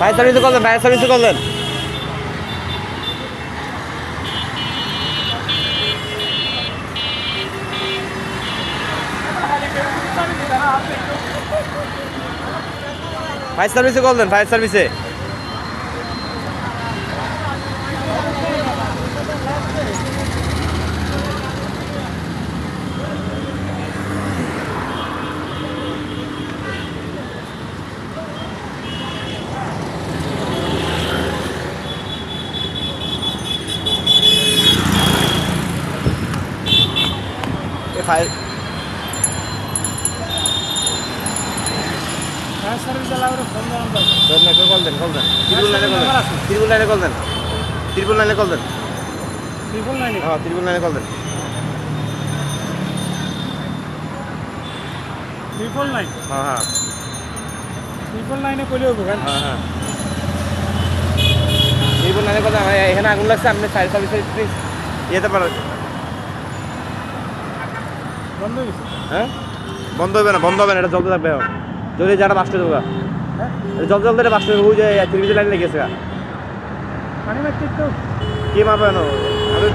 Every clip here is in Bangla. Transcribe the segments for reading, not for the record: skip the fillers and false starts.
ফায়ার সার্ভিসে কল দেন, ফায়ার সার্ভিসে কল দেন। ফায়ার সার্ভিসে কল দেন, ফায়ার সার্ভিসে। ফায়ার সার্ভিস আলাদা ফোন নাম্বার কল দেন, কল দেন। ত্রিপুল লাইনে কল দেন, ত্রিপুল লাইনে কল দেন, ত্রিপুল লাইনে কল দেন। ট্রিপল নাইনে হ্যাঁ, ত্রিপুল লাইনে কল দেন। ট্রিপল নাইন হ্যাঁ হ্যাঁ ট্রিপল নাইনে কইলে হবে কেন? হ্যাঁ হ্যাঁ ত্রিপুল লাইনে কল দেন। এখানে আগুন লাগছে, আপনি ফায়ার সার্ভিসে প্লিজ যেতে পারেন। বন্ধ হয়ে গেছে। হ্যাঁ, বন্ধ হবে না, বন্ধ হবে না, এটা জলতে থাকবে। যদি যাটা বাসতে দেবো, হ্যাঁ জল জলতে এটা বাসতে দেবো। ওই যে ত্রিপুল লাইনে লেগেছে। পানি মারতে তো কে মারবে না? আমি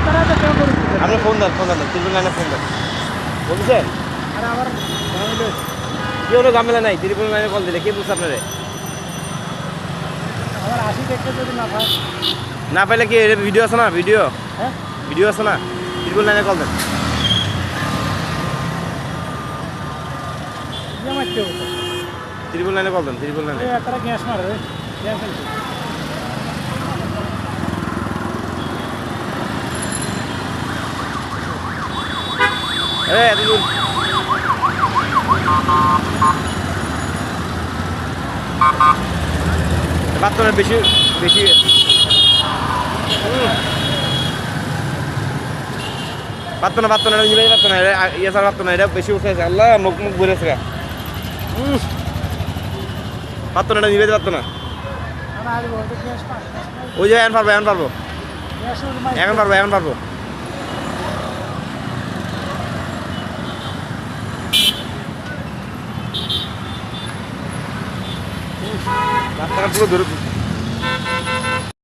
তারা তো কেউ করছে আপনি ফোন দেন, ফোন দেন, ত্রিপুল লাইনে ফোন দেন। বলছেন আর আবার ঝামেলা কেউ ঝামেলা নাই, ত্রিপুল লাইনে কল দিলে কে বুঝছে আপনারে? আবার 80 দেখতে যদি না পায় না পাইলে কি ভিডিও আছে না? ভিডিও হ্যাঁ ভিডিও আছে না? ত্রিপুল লাইনে কল দেন। ইয়ে মারতে হবে ত্রিপুল লাইনে কল দেন, ত্রিপুল লাইনে। তারা গ্যাস মারে গ্যাস আনছে এত দূর বাচ্চারা বেশি বেশি পারতো না, পারতো না, নিবে পারতো না, ইয়ে ছাড়া পারতো না, এটা বেশি উঠেছে। আল্লাহ, মুখ মুখ ঘুরেছে। পারতো না, এটা নিবে পারতো না। আর আগে বলতে গ্যাস পায় ওই যে এখন পারবো, এখন পারবো, গ্যাস ওর মাই এখন পারবো, এখন পারবো। রাস্তাঘাট পুরো ধরে